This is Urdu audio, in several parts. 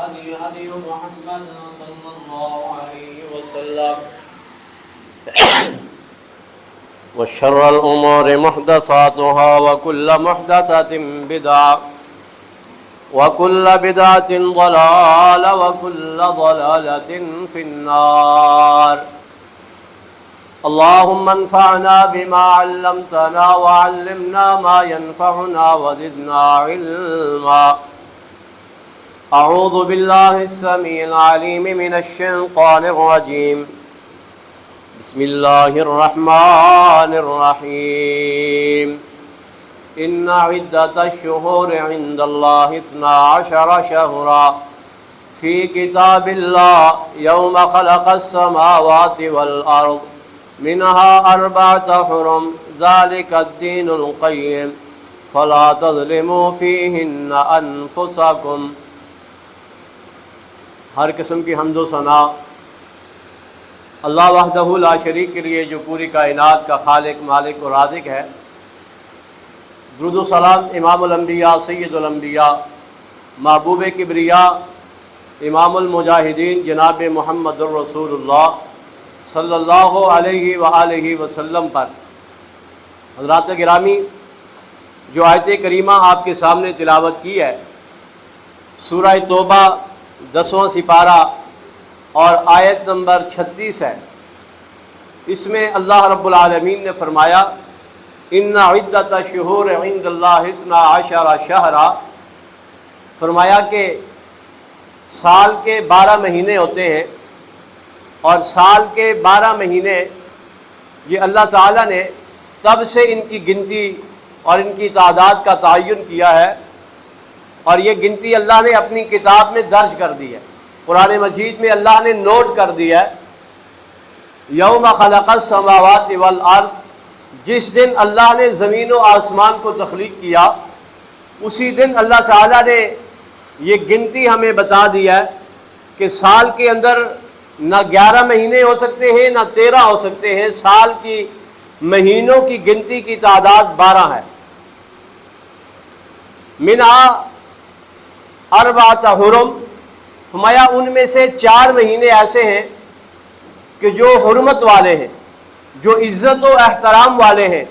هدي محمد صلى الله عليه وسلم وشر الأمور محدثاتها وكل محدثة بدعة وكل بدعة ضلالة وكل ضلالة في النار اللهم انفعنا بما علمتنا وعلمنا ما ينفعنا وزدنا علما أعوذ بالله السميع العليم من الشيطان الرجيم بسم الله الرحمن الرحيم إن عدة الشهور عند الله 12 شهرا في كتاب الله يوم خلق السماوات والأرض منها 4 حرم ذلك الدين القيم فلا تظلموا فيهن أنفسكم۔ ہر قسم کی حمد و ثنا اللہ وحدہ لا شریک کے لیے جو پوری کائنات کا خالق، مالک اور رازق ہے۔ درود و سلام امام الانبیاء، سید الانبیاء، محبوب کبریاء، امام المجاہدین جناب محمد الرسول اللہ صلی اللہ علیہ وآلہ وسلم پر۔ حضرات گرامی، جو آیت کریمہ آپ کے سامنے تلاوت کی ہے سورہ توبہ 10واں سپارہ اور آیت نمبر 36 ہے۔ اس میں اللہ رب العالمین نے فرمایا ان عدۃ الشہور عند اللہ 12 شہرا، فرمایا کہ سال کے 12 مہینے ہوتے ہیں، اور سال کے 12 مہینے یہ اللہ تعالیٰ نے تب سے ان کی گنتی اور ان کی تعداد کا تعین کیا ہے، اور یہ گنتی اللہ نے اپنی کتاب میں درج کر دی ہے۔ قرآن مجید میں اللہ نے نوٹ کر دیا ہے یوم خلق السماوات والارض، جس دن اللہ نے زمین و آسمان کو تخلیق کیا اسی دن اللہ تعالیٰ نے یہ گنتی ہمیں بتا دیا ہے کہ سال کے اندر نہ 11 مہینے ہو سکتے ہیں نہ 13 ہو سکتے ہیں، سال کی مہینوں کی گنتی کی تعداد 12 ہے۔ منہا 4 حرم، فرمایا ان میں سے 4 مہینے ایسے ہیں کہ جو حرمت والے ہیں، جو عزت و احترام والے ہیں۔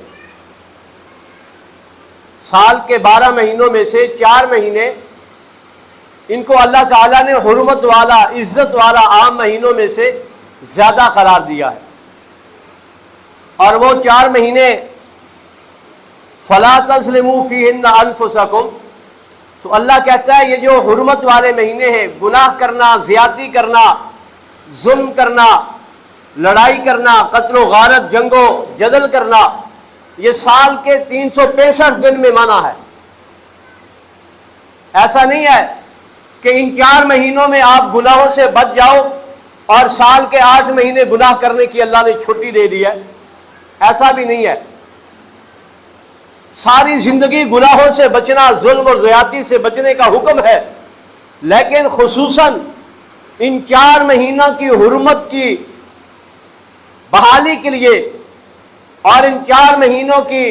سال کے 12 مہینوں میں سے 4 مہینے ان کو اللہ تعالیٰ نے حرمت والا، عزت والا عام مہینوں میں سے زیادہ قرار دیا ہے، اور وہ 4 مہینے فَلَا تَظْلِمُوا فِيهِنَّ أَنفُسَكُمْ، تو اللہ کہتا ہے یہ جو حرمت والے مہینے ہیں، گناہ کرنا، زیادتی کرنا، ظلم کرنا، لڑائی کرنا، قتل و غارت، جنگ و جدل کرنا، یہ سال کے 365 دن میں منع ہے۔ ایسا نہیں ہے کہ ان 4 مہینوں میں آپ گناہوں سے بچ جاؤ اور سال کے 8 مہینے گناہ کرنے کی اللہ نے چھٹی دے دی ہے، ایسا بھی نہیں ہے۔ ساری زندگی گناہوں سے بچنا، ظلم اور زیادتی سے بچنے کا حکم ہے، لیکن خصوصاً ان 4 مہینوں کی حرمت کی بحالی کے لیے اور ان 4 مہینوں کی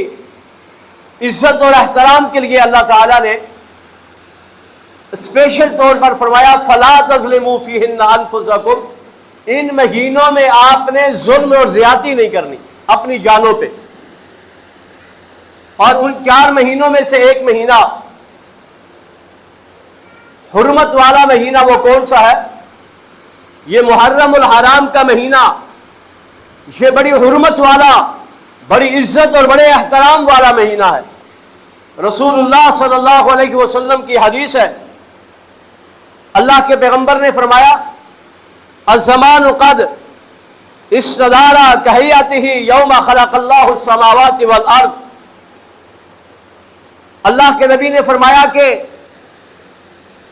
عزت اور احترام کے لیے اللہ تعالیٰ نے اسپیشل طور پر فرمایا فَلَا تَظْلِمُوا فِيهِنَّ أَنفُسَكُمْ، ان مہینوں میں آپ نے ظلم اور زیادتی نہیں کرنی اپنی جانوں پہ۔ اور ان 4 مہینوں میں سے ایک مہینہ حرمت والا مہینہ وہ کون سا ہے؟ یہ محرم الحرام کا مہینہ، یہ بڑی حرمت والا، بڑی عزت اور بڑے احترام والا مہینہ ہے۔ رسول اللہ صلی اللہ علیہ وسلم کی حدیث ہے، اللہ کے پیغمبر نے فرمایا الزمان قد استدار کہیاتہ یوم خلق اللہ السماوات والارض، اللہ کے نبی نے فرمایا کہ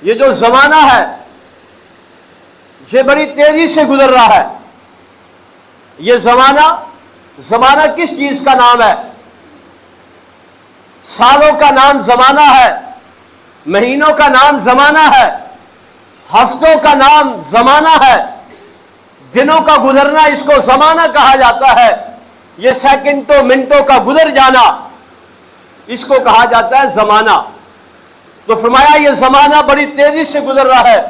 یہ جو زمانہ ہے یہ بڑی تیزی سے گزر رہا ہے۔ یہ زمانہ کس چیز کا نام ہے؟ سالوں کا نام زمانہ ہے، مہینوں کا نام زمانہ ہے، ہفتوں کا نام زمانہ ہے، دنوں کا گزرنا اس کو زمانہ کہا جاتا ہے، یہ سیکنڈوں منٹوں کا گزر جانا اس کو کہا جاتا ہے زمانہ۔ تو فرمایا یہ زمانہ بڑی تیزی سے گزر رہا ہے،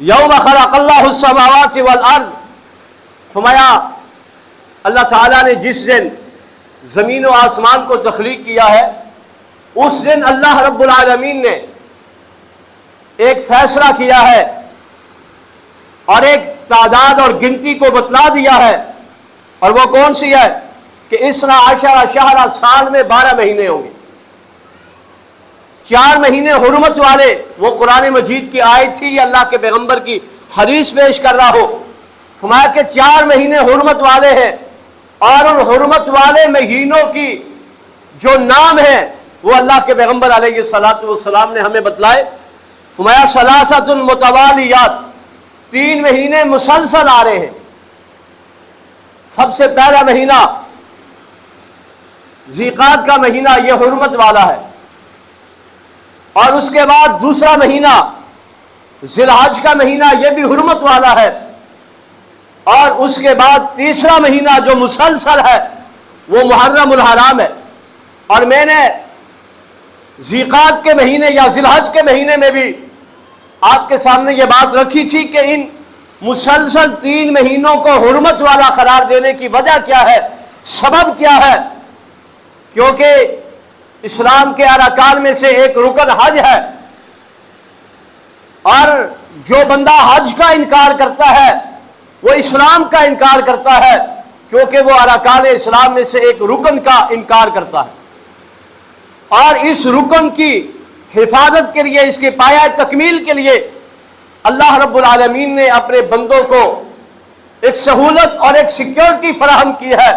یوم خلق اللہ السماوات والارض، فرمایا اللہ تعالیٰ نے جس دن زمین و آسمان کو تخلیق کیا ہے اس دن اللہ رب العالمین نے ایک فیصلہ کیا ہے اور ایک تعداد اور گنتی کو بتلا دیا ہے، اور وہ کون سی ہے کہ اسنا عشرہ شہرا، سال میں 12 مہینے ہوں گے، 4 مہینے حرمت والے۔ وہ قرآن مجید کی آیت تھی، یہ اللہ کے پیغمبر کی حدیث پیش کر رہا ہو، فرمایا کہ 4 مہینے حرمت والے ہیں، اور ان حرمت والے مہینوں کی جو نام ہے وہ اللہ کے پیغمبر علیہ الصلوۃ والسلام نے ہمیں بتلائے۔ فرمایا ثلاثۃ متوالیات، 3 مہینے مسلسل آ رہے ہیں۔ سب سے پہلا مہینہ ذیقعدہ کا مہینہ، یہ حرمت والا ہے، اور اس کے بعد دوسرا مہینہ ذی الحج کا مہینہ، یہ بھی حرمت والا ہے، اور اس کے بعد تیسرا مہینہ جو مسلسل ہے وہ محرم الحرام ہے۔ اور میں نے ذیقعدہ کے مہینے یا ذی الحج کے مہینے میں بھی آپ کے سامنے یہ بات رکھی تھی کہ ان مسلسل 3 مہینوں کو حرمت والا قرار دینے کی وجہ کیا ہے، سبب کیا ہے؟ کیونکہ اسلام کے ارکان میں سے ایک رکن حج ہے، اور جو بندہ حج کا انکار کرتا ہے وہ اسلام کا انکار کرتا ہے، کیونکہ وہ ارکان اسلام میں سے ایک رکن کا انکار کرتا ہے۔ اور اس رکن کی حفاظت کے لیے، اس کی پایہ تکمیل کے لیے اللہ رب العالمین نے اپنے بندوں کو ایک سہولت اور ایک سیکیورٹی فراہم کی ہے،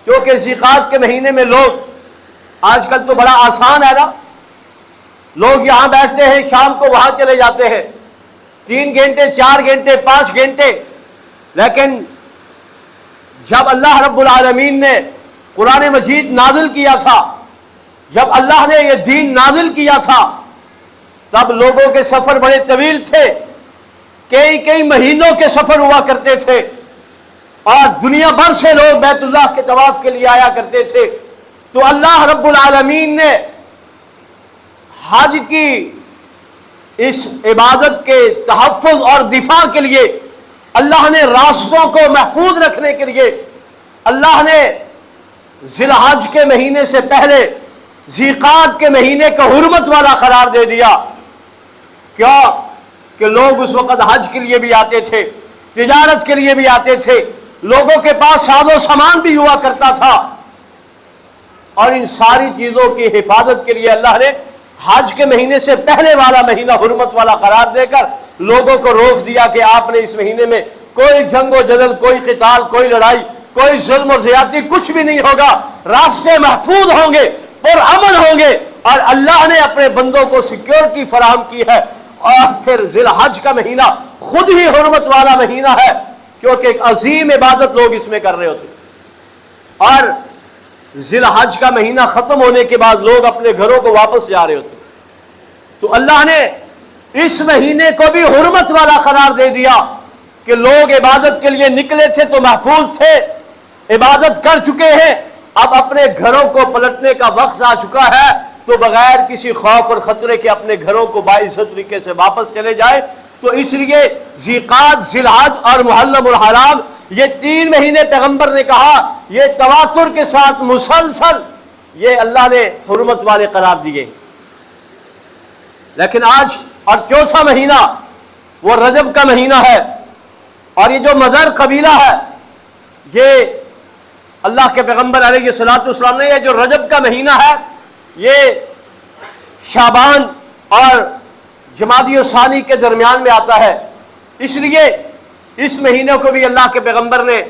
کیونکہ ذیقعدہ کے مہینے میں لوگ، آج کل تو بڑا آسان ہے نا، لوگ یہاں بیٹھتے ہیں، شام کو وہاں چلے جاتے ہیں، 3 گھنٹے 4 گھنٹے 5 گھنٹے، لیکن جب اللہ رب العالمین نے قرآن مجید نازل کیا تھا، جب اللہ نے یہ دین نازل کیا تھا، تب لوگوں کے سفر بڑے طویل تھے، کئی مہینوں کے سفر ہوا کرتے تھے، اور دنیا بھر سے لوگ بیت اللہ کے طواف کے لیے آیا کرتے تھے۔ تو اللہ رب العالمین نے حج کی اس عبادت کے تحفظ اور دفاع کے لیے، اللہ نے راستوں کو محفوظ رکھنے کے لیے، اللہ نے ذی الحج کے مہینے سے پہلے ذیقعدہ کے مہینے کا حرمت والا قرار دے دیا۔ کیا کہ لوگ اس وقت حج کے لیے بھی آتے تھے، تجارت کے لیے بھی آتے تھے، لوگوں کے پاس ساز و سامان بھی ہوا کرتا تھا، اور ان ساری چیزوں کی حفاظت کے لیے اللہ نے حج کے مہینے سے پہلے والا مہینہ حرمت والا قرار دے کر لوگوں کو روک دیا کہ آپ نے اس مہینے میں کوئی جنگ و جدل، کوئی قتال، کوئی لڑائی، کوئی ظلم اور زیادتی، کچھ بھی نہیں ہوگا، راستے محفوظ ہوں گے، پرامن ہوں گے، اور اللہ نے اپنے بندوں کو سیکیورٹی فراہم کی ہے۔ اور پھر ذی الحج کا مہینہ خود ہی حرمت والا مہینہ ہے، کیونکہ ایک عظیم عبادت لوگ اس میں کر رہے ہوتے، اور ذی الحج کا مہینہ ختم ہونے کے بعد لوگ اپنے گھروں کو واپس جا رہے ہوتے، تو اللہ نے اس مہینے کو بھی حرمت والا قرار دے دیا کہ لوگ عبادت کے لیے نکلے تھے تو محفوظ تھے، عبادت کر چکے ہیں، اب اپنے گھروں کو پلٹنے کا وقت آ چکا ہے، تو بغیر کسی خوف اور خطرے کے اپنے گھروں کو باعزت طریقے سے واپس چلے جائے۔ تو اس لیے ذیقعدہ، ذی الحج اور محرم الحرام، یہ 3 مہینے پیغمبر نے کہا، یہ تواتر کے ساتھ مسلسل یہ اللہ نے حرمت والے قرار دیے۔ لیکن آج اور چوتھا مہینہ وہ رجب کا مہینہ ہے، اور یہ جو مدر قبیلہ ہے، یہ اللہ کے پیغمبر علیہ الصلوۃ والسلام نے، یہ جو رجب کا مہینہ ہے، یہ شعبان اور جمادی الثانی کے درمیان میں آتا ہے، اس لیے اس مہینے کو بھی اللہ کے پیغمبر نے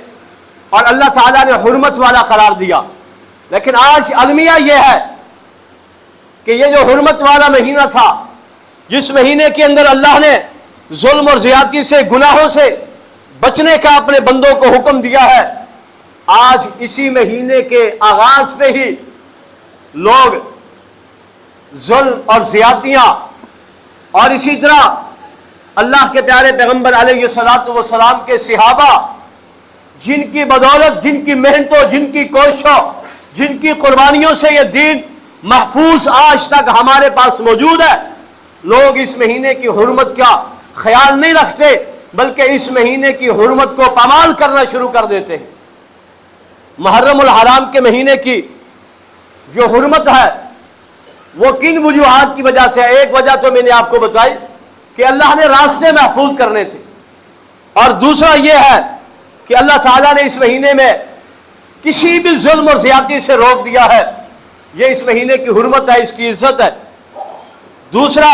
اور اللہ تعالیٰ نے حرمت والا قرار دیا۔ لیکن آج المیہ یہ ہے کہ یہ جو حرمت والا مہینہ تھا، جس مہینے کے اندر اللہ نے ظلم اور زیادتی سے، گناہوں سے بچنے کا اپنے بندوں کو حکم دیا ہے، آج اسی مہینے کے آغاز پہ ہی لوگ ظلم اور زیادتیاں، اور اسی طرح اللہ کے پیارے پیغمبر علیہ الصلوۃ والسلام کے صحابہ، جن کی بدولت، جن کی محنتوں، جن کی کوششوں، جن کی قربانیوں سے یہ دین محفوظ آج تک ہمارے پاس موجود ہے، لوگ اس مہینے کی حرمت کا خیال نہیں رکھتے بلکہ اس مہینے کی حرمت کو پامال کرنا شروع کر دیتے ہیں۔ محرم الحرام کے مہینے کی جو حرمت ہے وہ کن وجوہات کی وجہ سے ہے؟ ایک وجہ تو میں نے آپ کو بتائی کہ اللہ نے راستے محفوظ کرنے تھے، اور دوسرا یہ ہے کہ اللہ تعالیٰ نے اس مہینے میں کسی بھی ظلم اور زیادتی سے روک دیا ہے۔ یہ اس مہینے کی حرمت ہے، اس کی عزت ہے۔ دوسرا،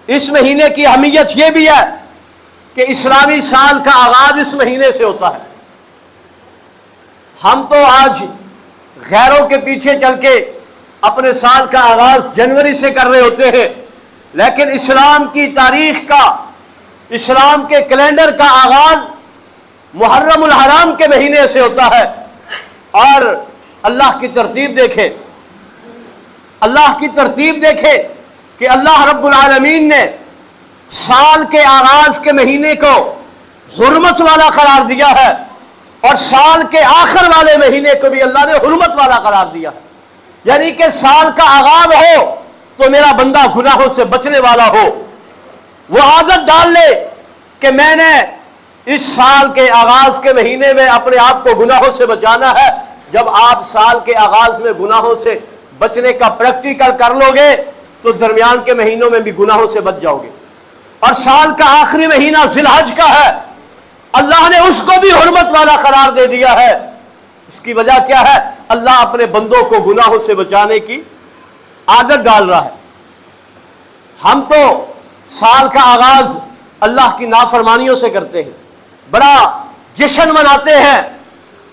اس مہینے کی اہمیت یہ بھی ہے کہ اسلامی سال کا آغاز اس مہینے سے ہوتا ہے۔ ہم تو آج غیروں کے پیچھے چل کے اپنے سال کا آغاز جنوری سے کر رہے ہوتے ہیں، لیکن اسلام کی تاریخ کا، اسلام کے کیلنڈر کا آغاز محرم الحرام کے مہینے سے ہوتا ہے۔ اور اللہ کی ترتیب دیکھیں، اللہ کی ترتیب دیکھیں کہ اللہ رب العالمین نے سال کے آغاز کے مہینے کو حرمت والا قرار دیا ہے، اور سال کے آخر والے مہینے کو بھی اللہ نے حرمت والا قرار دیا ہے۔ یعنی کہ سال کا آغاز ہو تو میرا بندہ گناہوں سے بچنے والا ہو، وہ عادت ڈال لے کہ میں نے اس سال کے آغاز کے مہینے میں اپنے آپ کو گناہوں سے بچانا ہے۔ جب آپ سال کے آغاز میں گناہوں سے بچنے کا پریکٹیکل کر لو گے تو درمیان کے مہینوں میں بھی گناہوں سے بچ جاؤ گے۔ اور سال کا آخری مہینہ ذی الحج کا ہے، اللہ نے اس کو بھی حرمت والا قرار دے دیا ہے۔ اس کی وجہ کیا ہے؟ اللہ اپنے بندوں کو گناہوں سے بچانے کی عادت ڈال رہا ہے۔ ہم تو سال کا آغاز اللہ کی نافرمانیوں سے کرتے ہیں، بڑا جشن مناتے ہیں۔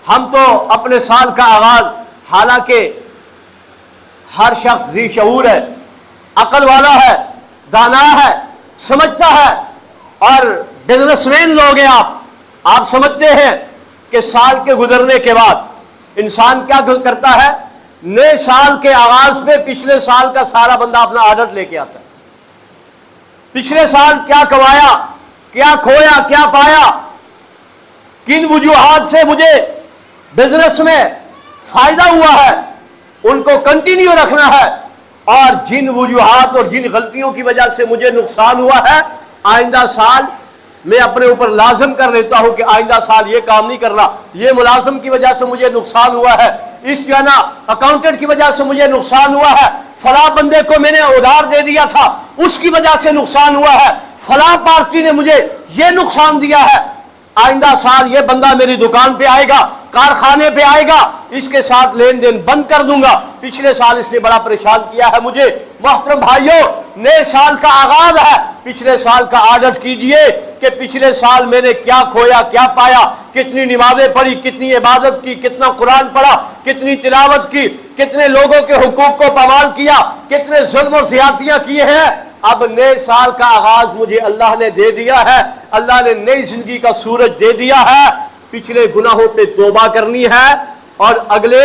ہم تو اپنے سال کا آغاز، حالانکہ ہر شخص ذی شعور ہے، عقل والا ہے، دانا ہے، سمجھتا ہے، اور بزنس مین لوگ ہیں آپ سمجھتے ہیں کہ سال کے گزرنے کے بعد انسان کیا کرتا ہے؟ نئے سال کے آغاز پہ پچھلے سال کا سارا بندہ اپنا آڈٹ لے کے آتا ہے۔ پچھلے سال کیا کمایا، کیا کھویا، کیا پایا، کن وجوہات سے مجھے بزنس میں فائدہ ہوا ہے، ان کو کنٹینیو رکھنا ہے، اور جن وجوہات اور جن غلطیوں کی وجہ سے مجھے نقصان ہوا ہے، آئندہ سال میں اپنے اوپر لازم کر لیتا ہوں کہ آئندہ سال یہ کام نہیں کرنا، یہ ملازم کی وجہ سے مجھے نقصان ہوا ہے، اس جو ہے نا اکاؤنٹنٹ کی وجہ سے مجھے نقصان ہوا ہے، فلاں بندے کو میں نے ادھار دے دیا تھا اس کی وجہ سے نقصان ہوا ہے، فلاں پارٹی نے مجھے یہ نقصان دیا ہے، آئندہ سال یہ بندہ میری دکان پہ آئے گا، کارخانے پہ آئے گا، اس کے ساتھ لین دین بند کر دوں گا، پچھلے سال اس نے بڑا پریشان کیا ہے مجھے۔ محترم بھائیوں، نئے سال کا آغاز ہے، پچھلے سال کا آڈٹ کیجئے کہ پچھلے سال میں نے کیا کھویا، کیا پایا، کتنی نمازیں پڑھی، کتنی عبادت کی، کتنا قرآن پڑھا، کتنی تلاوت کی، کتنے لوگوں کے حقوق کو پامال کیا، کتنے ظلم اور زیادتیاں کیے ہیں۔ اب نئے سال کا آغاز مجھے اللہ نے دے دیا ہے، اللہ نے نئی زندگی کا سورج دے دیا ہے، پچھلے گناہوں پہ توبہ کرنی ہے اور اگلے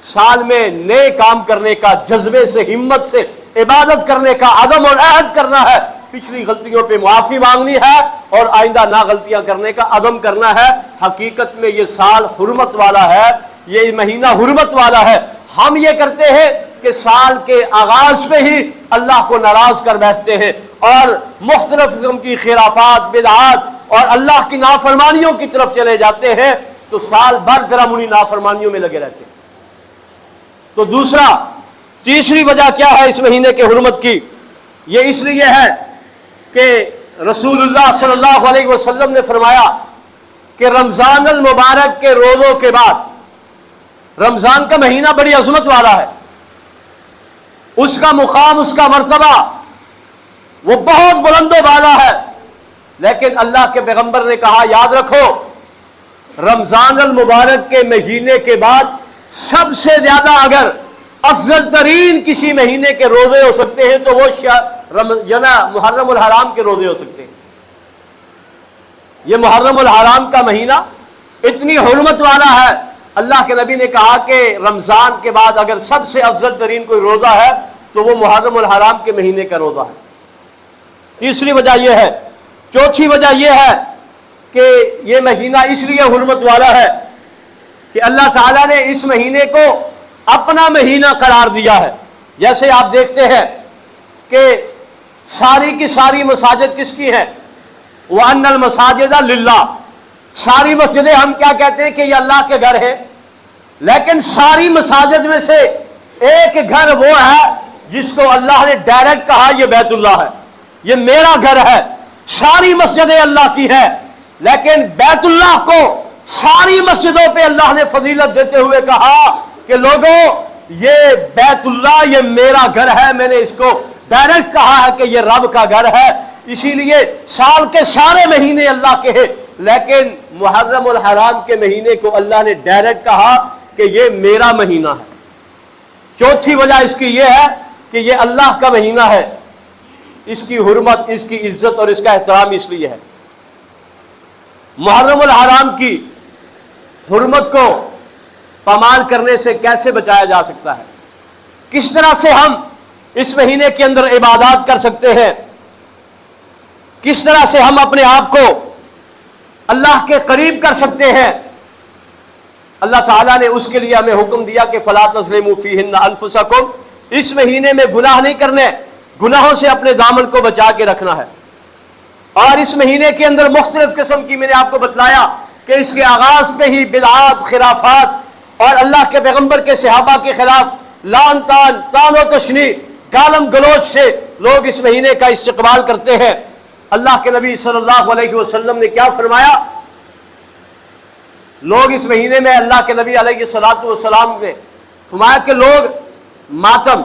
سال میں نئے کام کرنے کا جذبے سے، ہمت سے، عبادت کرنے کا عزم اور عہد کرنا ہے، پچھلی غلطیوں پہ معافی مانگنی ہے اور آئندہ نہ غلطیاں کرنے کا عزم کرنا ہے۔ حقیقت میں یہ سال حرمت والا ہے، یہ مہینہ حرمت والا ہے۔ ہم یہ کرتے ہیں کہ سال کے آغاز پہ ہی اللہ کو ناراض کر بیٹھتے ہیں اور مختلف قسم کی خرافات، بدعات اور اللہ کی نافرمانیوں کی طرف چلے جاتے ہیں، تو سال بھر پھر ہم انہی نافرمانیوں میں لگے رہتے ہیں۔ تو تیسری وجہ کیا ہے اس مہینے کے حرمت کی؟ یہ اس لیے ہے کہ رسول اللہ صلی اللہ علیہ وسلم نے فرمایا کہ رمضان المبارک کے روزوں کے بعد، رمضان کا مہینہ بڑی عظمت والا ہے، اس کا مقام، اس کا مرتبہ وہ بہت بلند و بالا ہے، لیکن اللہ کے پیغمبر نے کہا یاد رکھو رمضان المبارک کے مہینے کے بعد سب سے زیادہ اگر افضل ترین کسی مہینے کے روزے ہو سکتے ہیں تو وہ محرم الحرام کے روزے ہو سکتے ہیں۔ یہ محرم الحرام کا مہینہ اتنی حرمت والا ہے، اللہ کے نبی نے کہا کہ رمضان کے بعد اگر سب سے افضل ترین کوئی روزہ ہے تو وہ محرم الحرام کے مہینے کا روزہ ہے۔ تیسری وجہ یہ ہے۔ چوتھی وجہ یہ ہے کہ یہ مہینہ اس لیے حرمت والا ہے کہ اللہ تعالیٰ نے اس مہینے کو اپنا مہینہ قرار دیا ہے۔ جیسے آپ دیکھتے ہیں کہ ساری کی ساری مساجد کس کی ہیں؟ وَأَنَّ الْمَسَاجِدَ لِلَّهِ، ساری مسجدیں ہم کیا کہتے ہیں کہ یہ اللہ کے گھر ہے، لیکن ساری مساجد میں سے ایک گھر وہ ہے جس کو اللہ نے ڈائریکٹ کہا یہ بیت اللہ ہے، یہ میرا گھر ہے۔ ساری مسجدیں اللہ کی ہے، لیکن بیت اللہ کو ساری مسجدوں پہ اللہ نے فضیلت دیتے ہوئے کہا کہ لوگوں یہ بیت اللہ یہ میرا گھر ہے، میں نے اس کو ڈائریکٹ کہا ہے کہ یہ رب کا گھر ہے۔ اسی لیے سال کے سارے مہینے اللہ کے ہیں، لیکن محرم الحرام کے مہینے کو اللہ نے ڈائریکٹ کہا کہ یہ میرا مہینہ ہے۔ چوتھی وجہ اس کی یہ ہے کہ یہ اللہ کا مہینہ ہے، اس کی حرمت، اس کی عزت اور اس کا احترام اس لیے ہے۔ محرم الحرام کی حرمت کو پامال کرنے سے کیسے بچایا جا سکتا ہے؟ کس طرح سے ہم اس مہینے کے اندر عبادات کر سکتے ہیں؟ کس طرح سے ہم اپنے آپ کو اللہ کے قریب کر سکتے ہیں؟ اللہ تعالیٰ نے اس کے لیے ہمیں حکم دیا کہ فَلَا تَظْلِمُوا فِيهِنَّ أَنفُسَكُمْ، اس مہینے میں گناہ نہیں کرنے، گناہوں سے اپنے دامن کو بچا کے رکھنا ہے۔ اور اس مہینے کے اندر مختلف قسم کی، میں نے آپ کو بتلایا کہ اس کے آغاز پہ ہی بدعات، خرافات اور اللہ کے پیغمبر کے صحابہ کے خلاف لعن طعن و تشنیع، گالم گلوچ سے لوگ اس مہینے کا استقبال کرتے ہیں۔ اللہ کے نبی صلی اللہ علیہ وسلم نے کیا فرمایا؟ لوگ اس مہینے میں، اللہ کے نبی علیہ السلام نے فرمایا کہ لوگ ماتم،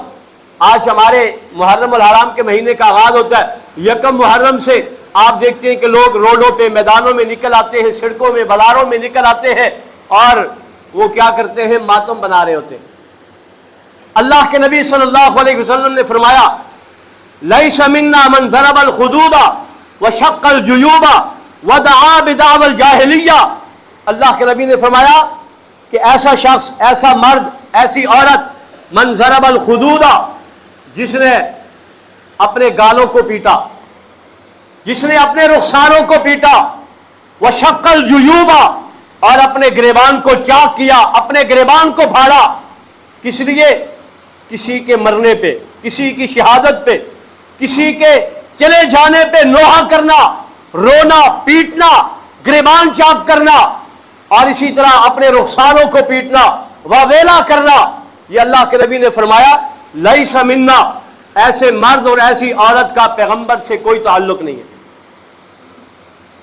آج ہمارے محرم الحرام کے مہینے کا آغاز ہوتا ہے، یکم محرم سے آپ دیکھتے ہیں کہ لوگ روڈوں پہ، میدانوں میں نکل آتے ہیں، سڑکوں میں، بازاروں میں نکل آتے ہیں اور وہ کیا کرتے ہیں؟ ماتم بنا رہے ہوتے ہیں۔ اللہ کے نبی صلی اللہ علیہ وسلم نے فرمایا لَيْسَ مِنَّا مَنْ ضَرَبَ الْخُدُودَ وَشَقَّ الْجُيُوبَ وَدَعَا بِدَعْوَى الْجَاهِلِيَّةِ، اللہ کے نبی نے فرمایا کہ ایسا شخص، ایسا مرد، ایسی عورت، من ضرب الخدود، جس نے اپنے گالوں کو پیٹا، جس نے اپنے رخساروں کو پیٹا، وشق الجیوب، اور اپنے گریبان کو چاک کیا، اپنے گریبان کو پھاڑا، کس لیے؟ کسی کے مرنے پہ، کسی کی شہادت پہ، کسی کے چلے جانے پہ نوحہ کرنا، رونا، پیٹنا، گریبان چاک کرنا، اور اسی طرح اپنے رخساروں کو پیٹنا، واویلا کرنا۔ یہ اللہ کے نبی نے فرمایا لیس منا، ایسے مرد اور ایسی عورت کا پیغمبر سے کوئی تعلق نہیں ہے،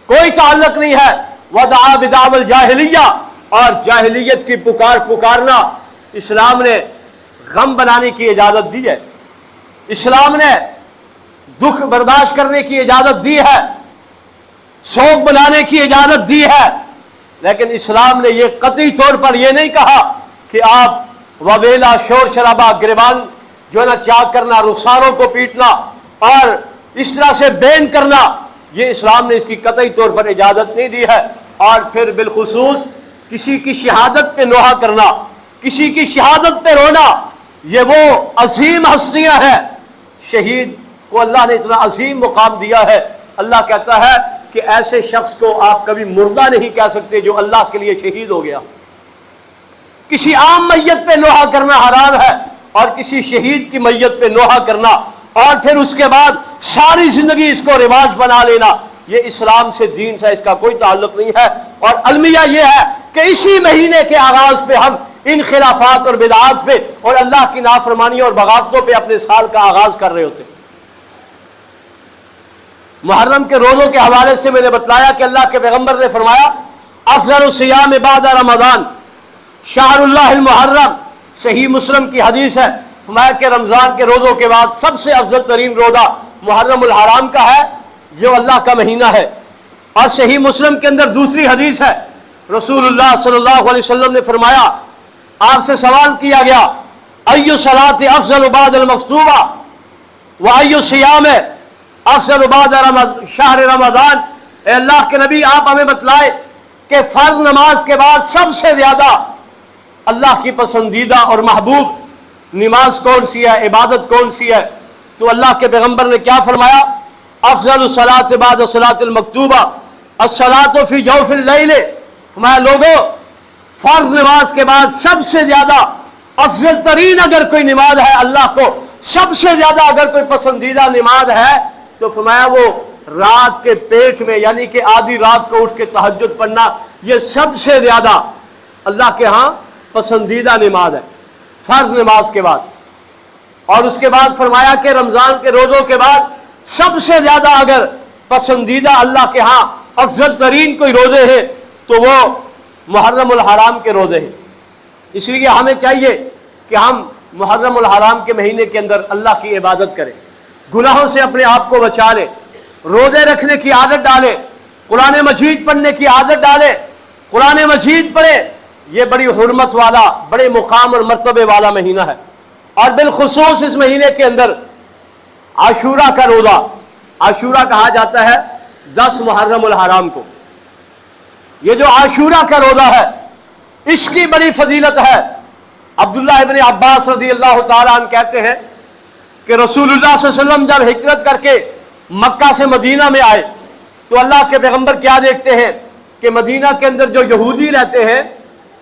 کوئی تعلق نہیں ہے۔ وَدَعَا بِدَعْوَى الْجَاهِلِيَّةِ، اور جاہلیت کی پکارنا، اسلام نے غم بنانے کی اجازت دی ہے، اسلام نے دکھ برداشت کرنے کی اجازت دی ہے، سوگ بنانے کی اجازت دی ہے، لیکن اسلام نے یہ قطعی طور پر یہ نہیں کہا کہ آپ وویلا، شور شرابہ، گریبان جو ہے نا چاک کرنا، رخساروں کو پیٹنا اور اس طرح سے بین کرنا، یہ اسلام نے اس کی قطعی طور پر اجازت نہیں دی ہے۔ اور پھر بالخصوص کسی کی شہادت پہ نوحہ کرنا، کسی کی شہادت پہ رونا، یہ وہ عظیم ہستیاں ہیں۔ شہید کو اللہ نے اتنا عظیم مقام دیا ہے، اللہ کہتا ہے کہ ایسے شخص کو آپ کبھی مردہ نہیں کہہ سکتے جو اللہ کے لیے شہید ہو گیا۔ کسی عام میت پہ نوحہ کرنا حرام ہے، اور کسی شہید کی میت پہ نوحہ کرنا اور پھر اس کے بعد ساری زندگی اس کو رواج بنا لینا، یہ اسلام سے، دین سے اس کا کوئی تعلق نہیں ہے۔ اور المیہ یہ ہے کہ اسی مہینے کے آغاز پہ ہم ان خلافات اور بدعات پہ اور اللہ کی نافرمانی اور بغاوتوں پہ اپنے سال کا آغاز کر رہے ہوتے ہیں۔ محرم کے روزوں کے حوالے سے میں نے بتلایا کہ اللہ کے پیغمبر نے فرمایا افضل الصیام بعد رمضان شہر اللہ المحرم، صحیح مسلم کی حدیث ہے، فرمایا کہ رمضان کے روزوں کے بعد سب سے افضل ترین روزہ محرم الحرام کا ہے جو اللہ کا مہینہ ہے۔ اور صحیح مسلم کے اندر دوسری حدیث ہے، رسول اللہ صلی اللہ علیہ وسلم نے فرمایا، آپ سے سوال کیا گیا ایو صلاۃ افضل بعد المکتوبہ و ایو صیام افضل بعد شہر رمضان، اے اللہ کے نبی آپ ہمیں بتلائے کہ فرض نماز کے بعد سب سے زیادہ اللہ کی پسندیدہ اور محبوب نماز کون سی ہے، عبادت کون سی ہے؟ تو اللہ کے پیغمبر نے کیا فرمایا؟ افضل الصلاۃ بعد الصلاۃ المکتوبہ الصلاۃ فی جوف اللیل، فرمایا لوگوں فرض نماز کے بعد سب سے زیادہ افضل ترین اگر کوئی نماز ہے، اللہ کو سب سے زیادہ اگر کوئی پسندیدہ نماز ہے تو فرمایا وہ رات کے پیٹ میں یعنی کہ آدھی رات کو اٹھ کے تہجد پڑھنا، یہ سب سے زیادہ اللہ کے ہاں پسندیدہ نماز ہے فرض نماز کے بعد۔ اور اس کے بعد فرمایا کہ رمضان کے روزوں کے بعد سب سے زیادہ اگر پسندیدہ اللہ کے ہاں افضل ترین کوئی روزے ہیں تو وہ محرم الحرام کے روزے ہیں۔ اس لیے ہمیں چاہیے کہ ہم محرم الحرام کے مہینے کے اندر اللہ کی عبادت کریں، گناہوں سے اپنے آپ کو بچا لیں، روزے رکھنے کی عادت ڈالیں، قرآن مجید پڑھنے کی عادت ڈالیں، قرآن مجید پڑھیں۔ یہ بڑی حرمت والا، بڑے مقام اور مرتبے والا مہینہ ہے۔ اور بالخصوص اس مہینے کے اندر عاشورہ کا روزہ، عاشورہ کہا جاتا ہے 10 محرم الحرام کو۔ یہ جو عاشورہ کا روزہ ہے اس کی بڑی فضیلت ہے۔ عبداللہ ابن عباس رضی اللہ تعالیٰ عنہ کہتے ہیں کہ رسول اللہ صلی اللہ علیہ وسلم جب ہجرت کر کے مکہ سے مدینہ میں آئے تو اللہ کے پیغمبر کیا دیکھتے ہیں کہ مدینہ کے اندر جو یہودی رہتے ہیں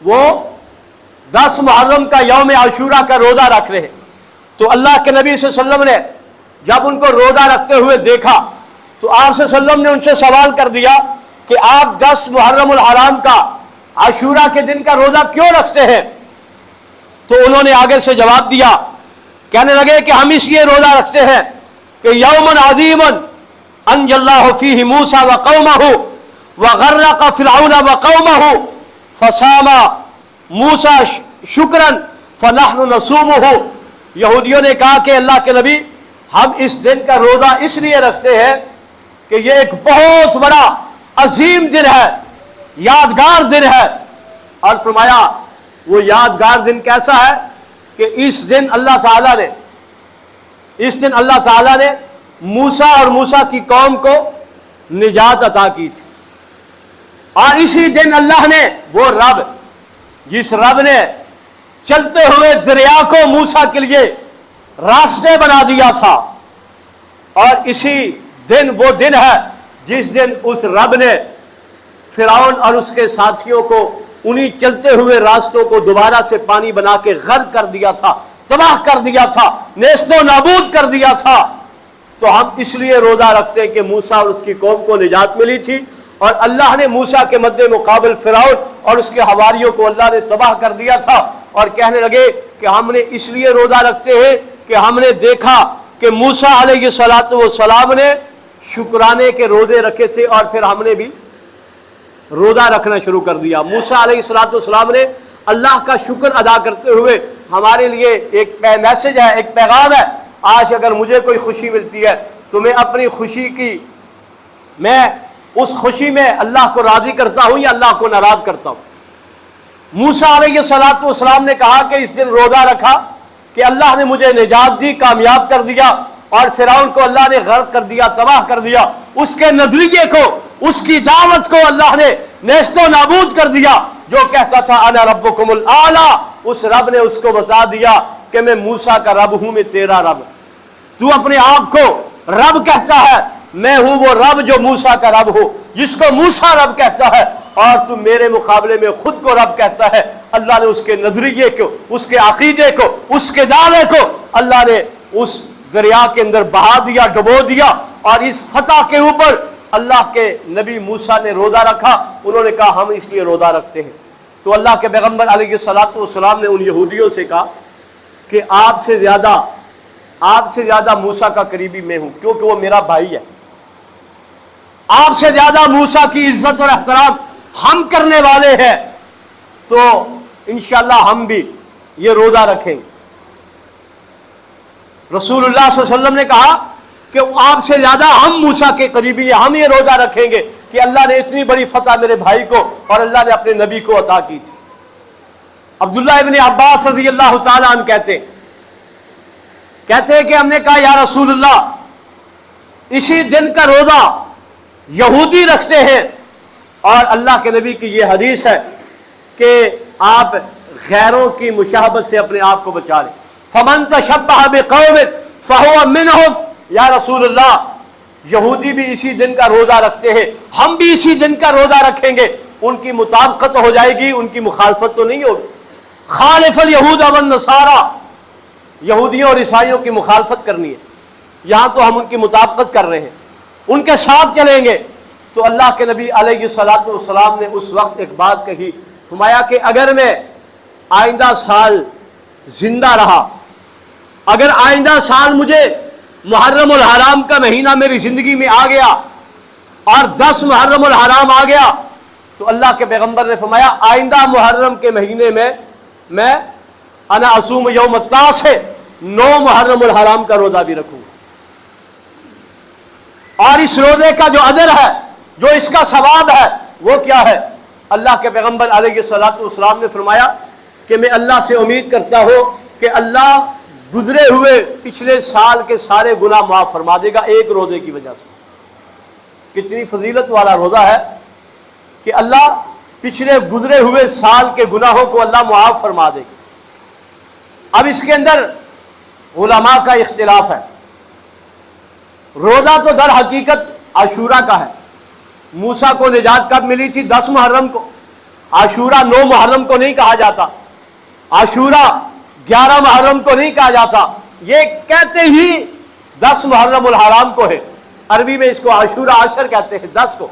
وہ 10 محرم کا یوم عاشورہ کا روزہ رکھ رہے ہیں۔ تو اللہ کے نبی صلی اللہ علیہ وسلم نے جب ان کو روزہ رکھتے ہوئے دیکھا تو آپ صلی اللہ علیہ وسلم نے ان سے سوال کر دیا کہ آپ 10 محرم الحرام کا عاشورہ کے دن کا روزہ کیوں رکھتے ہیں؟ تو انہوں نے آگے سے جواب دیا، کہنے لگے کہ ہم اس لیے روزہ رکھتے ہیں کہ یوم عظیم انجی اللہ فیہ موسیٰ وقومہ وغرق فرعون وقومہ فصام موسیٰ شکرا فنحن نصومہ۔ یہودیوں نے کہا کہ اللہ کے نبی ہم اس دن کا روزہ اس لیے رکھتے ہیں کہ یہ ایک بہت بڑا عظیم دن ہے، یادگار دن ہے۔ اور فرمایا وہ یادگار دن کیسا ہے کہ اس دن اللہ تعالیٰ نے موسیٰ اور موسیٰ کی قوم کو نجات عطا کی تھی۔ اور اسی دن اللہ نے وہ رب جس رب نے چلتے ہوئے دریا کو موسیٰ کے لیے راستے بنا دیا تھا، اور اسی دن وہ دن ہے جس دن اس رب نے فرعون اور اس کے ساتھیوں کو انہی چلتے ہوئے راستوں کو دوبارہ سے پانی بنا کے غرق کر دیا تھا، تباہ کر دیا تھا، نیست و نابود کر دیا تھا۔ تو ہم اس لیے روزہ رکھتے ہیں کہ موسیٰ اور اس کی قوم کو نجات ملی تھی، اور اللہ نے موسیٰ کے مد مقابل فرعون اور اس کے حواریوں کو اللہ نے تباہ کر دیا تھا۔ اور کہنے لگے کہ ہم نے اس لیے روزہ رکھتے ہیں کہ ہم نے دیکھا کہ موسیٰ علیہ السلام نے شکرانے کے روزے رکھے تھے، اور پھر ہم نے بھی روزہ رکھنا شروع کر دیا۔ موسیٰ علیہ السلام نے اللہ کا شکر ادا کرتے ہوئے ہمارے لیے ایک میسج ہے، ایک پیغام ہے۔ آج اگر مجھے کوئی خوشی ملتی ہے تو میں اپنی اس خوشی میں اللہ کو راضی کرتا ہوں یا اللہ کو ناراض کرتا ہوں۔ موسیٰ علیہ السلام نے کہا کہ اس دن روزہ رکھا کہ اللہ نے مجھے نجات دی، کامیاب کر دیا، اور فرعون کو اللہ نے غرق کر دیا، تباہ کر دیا، اس کے نظریے کو، اس کی دعوت کو اللہ نے نیست و نابود کر دیا۔ جو کہتا تھا انا ربکم الاعلی، اس رب نے اس کو بتا دیا کہ میں موسیٰ کا رب ہوں، میں تیرا رب۔ تو اپنے آپ کو رب کہتا ہے، میں ہوں وہ رب جو موسیٰ کا رب ہو، جس کو موسیٰ رب کہتا ہے، اور تو میرے مقابلے میں خود کو رب کہتا ہے۔ اللہ نے اس کے نظریے کو، اس کے عقیدے کو، اس کے دعوے کو اللہ نے اس دریا کے اندر بہا دیا، ڈبو دیا۔ اور اس فتح کے اوپر اللہ کے نبی موسیٰ نے روزہ رکھا۔ انہوں نے کہا ہم اس لیے روزہ رکھتے ہیں۔ تو اللہ کے پیغمبر علیہ السلام نے ان یہودیوں سے کہا کہ آپ سے زیادہ موسیٰ کا قریبی میں ہوں، کیونکہ وہ میرا بھائی ہے۔ آپ سے زیادہ موسیٰ کی عزت اور احترام ہم کرنے والے ہیں، تو انشاءاللہ ہم بھی یہ روزہ رکھیں گے۔ رسول اللہ صلی اللہ علیہ وسلم نے کہا کہ آپ سے زیادہ ہم موسیٰ کے قریبی ہیں، ہم یہ روزہ رکھیں گے کہ اللہ نے اتنی بڑی فتح میرے بھائی کو اور اللہ نے اپنے نبی کو عطا کی تھی۔ عبداللہ ابن عباس رضی اللہ تعالیٰ عنہ کہتے ہیں کہ ہم نے کہا یا رسول اللہ، اسی دن کا روزہ یہودی رکھتے ہیں، اور اللہ کے نبی کی یہ حدیث ہے کہ آپ غیروں کی مشابہت سے اپنے آپ کو بچا لیں۔ فمن تشبہ بقوم فہو منہم، یا رسول اللہ یہودی بھی اسی دن کا روزہ رکھتے ہیں، ہم بھی اسی دن کا روزہ رکھیں گے، ان کی مطابقت ہو جائے گی، ان کی مخالفت تو نہیں ہوگی۔ خالف الیہود والنصارى، یہودیوں اور عیسائیوں کی مخالفت کرنی ہے، یہاں تو ہم ان کی مطابقت کر رہے ہیں۔ ان کے ساتھ چلیں گے. تو اللہ کے نبی علیہ الصلوۃ والسلام نے اس وقت ایک بات کہی، فرمایا کہ اگر میں آئندہ سال زندہ رہا، اگر آئندہ سال مجھے محرم الحرام کا مہینہ میری زندگی میں آ گیا اور 10 محرم الحرام آ گیا، تو اللہ کے پیغمبر نے فرمایا آئندہ محرم کے مہینے میں انا اصوم یوم التاسع 9 محرم الحرام کا روزہ بھی رکھوں گا. اور اس روزے کا جو اجر ہے، جو اس کا ثواب ہے، وہ کیا ہے؟ اللہ کے پیغمبر علیہ الصلوۃ والسلام نے فرمایا کہ میں اللہ سے امید کرتا ہوں کہ اللہ گزرے ہوئے پچھلے سال کے سارے گناہ معاف فرما دے گا ایک روزے کی وجہ سے. کتنی فضیلت والا روزہ ہے کہ اللہ پچھلے گزرے ہوئے سال کے گناہوں کو اللہ معاف فرما دے گا. اب اس کے اندر علماء کا اختلاف ہے. روزہ تو در حقیقت عاشورہ کا ہے. موسیٰ کو نجات کب ملی تھی؟ 10 محرم کو. عاشورہ 9 محرم کو نہیں کہا جاتا، عاشورہ 11 محرم کو نہیں کہا جاتا، یہ کہتے ہی 10 محرم الحرام کو ہے. عربی میں اس کو عاشورہ عشر کہتے ہیں، 10 کو.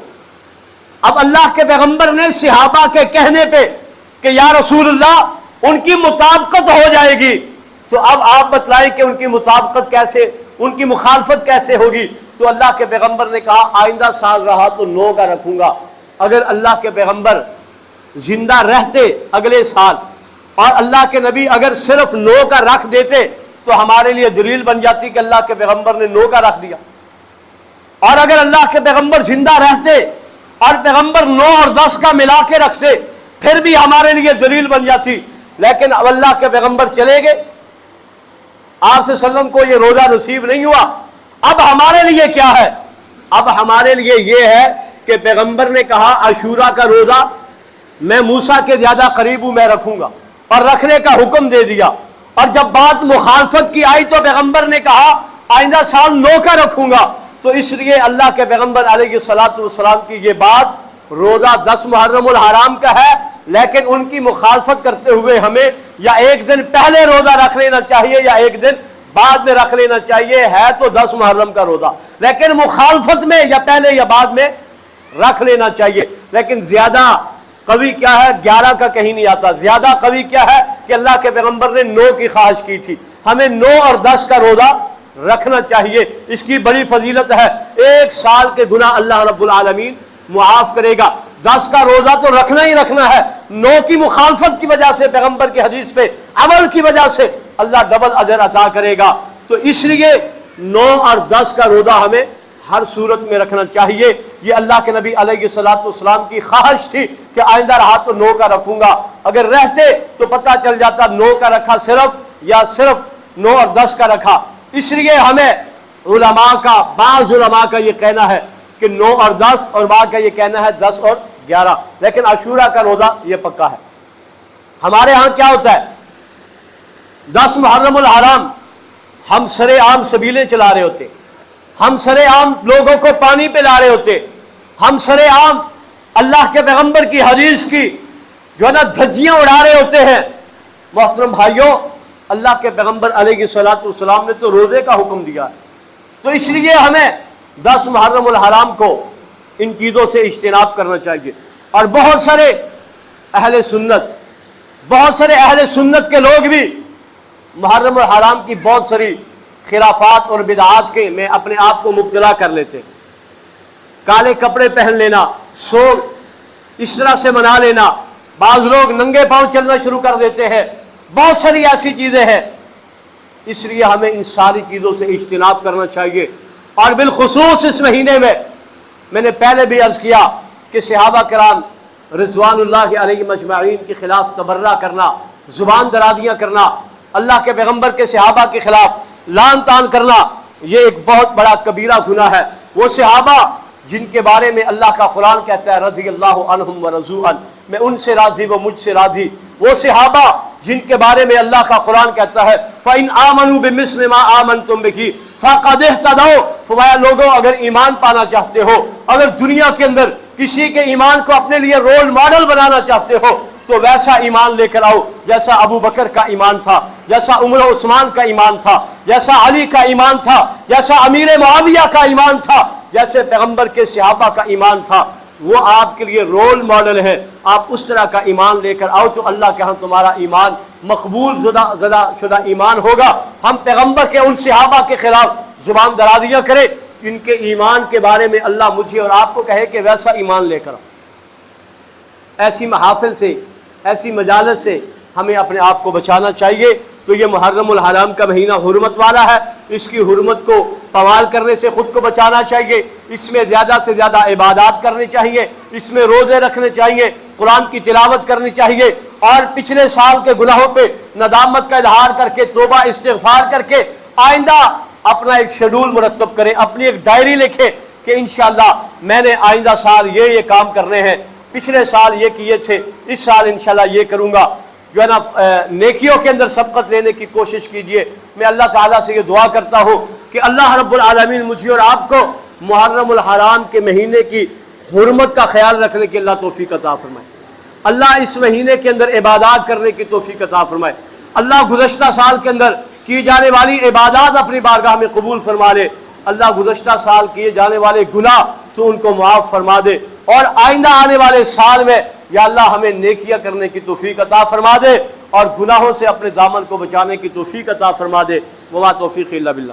اب اللہ کے پیغمبر نے صحابہ کے کہنے پہ کہ یا رسول اللہ ان کی مطابقت ہو جائے گی، تو اب آپ بتلائیں کہ ان کی مطابقت کیسے، ان کی مخالفت کیسے ہوگی؟ تو اللہ کے پیغمبر نے کہا آئندہ سال رہا تو 9 کا رکھوں گا. اگر اللہ کے پیغمبر زندہ رہتے اگلے سال اور اللہ کے نبی اگر صرف 9 کا رکھ دیتے تو ہمارے لیے دلیل بن جاتی کہ اللہ کے پیغمبر نے 9 کا رکھ دیا. اور اگر اللہ کے پیغمبر زندہ رہتے اور پیغمبر 9 اور 10 کا ملا کے رکھتے پھر بھی ہمارے لیے دلیل بن جاتی. لیکن اب اللہ کے پیغمبر چلے گئے، آپ صلی اللہ علیہ وسلم کو یہ روزہ نصیب نہیں ہوا. اب ہمارے لیے کیا ہے؟ اب ہمارے لیے یہ ہے کہ پیغمبر نے کہا عاشورہ کا روزہ میں موسیٰ کے زیادہ قریب ہوں، میں رکھوں گا، اور رکھنے کا حکم دے دیا. اور جب بات مخالفت کی آئی تو پیغمبر نے کہا آئندہ سال 9 کا رکھوں گا. تو اس لیے اللہ کے پیغمبر علیہ الصلوۃ والسلام کی یہ بات روزہ 10 محرم الحرام کا ہے، لیکن ان کی مخالفت کرتے ہوئے ہمیں یا ایک دن پہلے روزہ رکھ لینا چاہیے یا ایک دن بعد میں رکھ لینا چاہیے. ہے تو 10 محرم کا روزہ، لیکن مخالفت میں یا پہلے یا بعد میں رکھ لینا چاہیے. لیکن زیادہ قوی کیا ہے؟ 11 کا کہیں نہیں آتا. زیادہ قوی کیا ہے کہ اللہ کے پیغمبر نے 9 کی خواہش کی تھی. ہمیں 9 اور 10 کا روزہ رکھنا چاہیے. اس کی بڑی فضیلت ہے. ایک سال کے گناہ اللہ رب العالمین معاف کرے گا. 10 کا روزہ تو رکھنا ہی رکھنا ہے. 9 کی مخالفت کی وجہ سے، پیغمبر کی حدیث پہ عمل کی وجہ سے اللہ ڈبل اجر عطا کرے گا. تو اس لیے 9 اور 10 کا روزہ ہمیں ہر صورت میں رکھنا چاہیے. یہ اللہ کے نبی علیہ الصلوۃ والسلام کی خواہش تھی کہ آئندہ رہا تو 9 کا رکھوں گا. اگر رہتے تو پتہ چل جاتا 9 کا رکھا صرف یا صرف 9 اور 10 کا رکھا. اس لیے ہمیں علماء کا، بعض علماء کا یہ کہنا ہے کہ 9 اور 10، اور بعض کا یہ کہنا ہے 10 اور 11. لیکن عاشورہ کا روزہ یہ پکا ہے. ہمارے ہاں کیا ہوتا ہے؟ 10 محرم الحرام ہم سرے عام سبیلیں چلا رہے ہوتے، ہم سرے عام لوگوں کو پانی پلا رہے ہوتے، ہم سرے عام اللہ کے پیغمبر کی حدیث کی جو ہے نا دھجیاں اڑا رہے ہوتے ہیں. محترم بھائیوں، اللہ کے پیغمبر علیہ الصلوۃ والسلام نے تو روزے کا حکم دیا ہے. تو اس لیے ہمیں 10 محرم الحرام کو ان چیزوں سے اجتناب کرنا چاہیے. اور بہت سارے اہل سنت کے لوگ بھی محرم الحرام کی بہت ساری خرافات اور بدعات کے میں اپنے آپ کو مبتلا کر لیتے. کالے کپڑے پہن لینا، سوگ اس طرح سے منا لینا، بعض لوگ ننگے پاؤں چلنا شروع کر دیتے ہیں. بہت ساری ایسی چیزیں ہیں. اس لیے ہمیں ان ساری چیزوں سے اجتناب کرنا چاہیے. اور بالخصوص اس مہینے میں نے پہلے بھی عرض کیا کہ صحابہ کرام رضوان اللہ علیہم اجمعین کے خلاف تبرہ کرنا، زبان درازیاں کرنا، اللہ کے پیغمبر کے صحابہ کے خلاف لعن طعن کرنا، یہ ایک بہت بڑا کبیرہ گناہ ہے. وہ صحابہ جن کے بارے میں اللہ کا قرآن کہتا ہے رضی اللہ عنہم ورضوا عنہ، میں ان سے راضی وہ مجھ سے راضی. وہ صحابہ جن کے بارے میں اللہ کا قرآن کہتا ہے فَإِنْ آمَنُوا بِمِثْلِ مَا آمَنْتُمْ بِهِ فَقَدِ اهْتَدَوْا. فرمایا لوگوں اگر ایمان پانا چاہتے ہو، اگر دنیا کے اندر کسی کے ایمان کو اپنے لیے رول ماڈل بنانا چاہتے ہو تو ویسا ایمان لے کر آؤ جیسا ابو بکر کا ایمان تھا، جیسا عمر و عثمان کا ایمان تھا، جیسا علی کا ایمان تھا، جیسا امیر معاویہ کا ایمان تھا. جیسے پیغمبر کے صحابہ کا ایمان تھا، وہ آپ کے لیے رول ماڈل ہے، آپ اس طرح کا ایمان لے کر آؤ تو اللہ کے ہاں تمہارا ایمان مقبول شدہ ایمان ہوگا۔ ہم پیغمبر کے ان صحابہ کے خلاف زبان درازیاں کریں، ان کے ایمان کے بارے میں اللہ مجھے اور آپ کو کہے کہ ویسا ایمان لے کر آؤ۔ ایسی محافل سے، ایسی مجالس سے ہمیں اپنے آپ کو بچانا چاہیے۔ تو یہ محرم الحرام کا مہینہ حرمت والا ہے، اس کی حرمت کو پامال کرنے سے خود کو بچانا چاہیے، اس میں زیادہ سے زیادہ عبادات کرنی چاہیے، اس میں روزے رکھنے چاہیے، قرآن کی تلاوت کرنی چاہیے، اور پچھلے سال کے گناہوں پہ ندامت کا اظہار کر کے توبہ استغفار کر کے آئندہ اپنا ایک شیڈول مرتب کریں، اپنی ایک ڈائری لکھیں کہ انشاءاللہ میں نے آئندہ سال یہ کام کرنے ہیں، پچھلے سال یہ کیے تھے، اس سال انشاءاللہ یہ کروں گا۔ جو ہے نا نیکیوں کے اندر سبقت لینے کی کوشش کیجئے۔ میں اللہ تعالیٰ سے یہ دعا کرتا ہوں کہ اللہ رب العالمین مجھے اور آپ کو محرم الحرام کے مہینے کی حرمت کا خیال رکھنے کی اللہ توفیق عطا فرمائے، اللہ اس مہینے کے اندر عبادات کرنے کی توفیق عطا فرمائے، اللہ گزشتہ سال کے اندر کی جانے والی عبادات اپنی بارگاہ میں قبول فرما لے، اللہ گزشتہ سال کیے جانے والے گناہ تو ان کو معاف فرما دے، اور آئندہ آنے والے سال میں یا اللہ ہمیں نیکیاں کرنے کی توفیق عطا فرما دے، اور گناہوں سے اپنے دامن کو بچانے کی توفیق عطا فرما دے۔ وما توفیق الا باللہ۔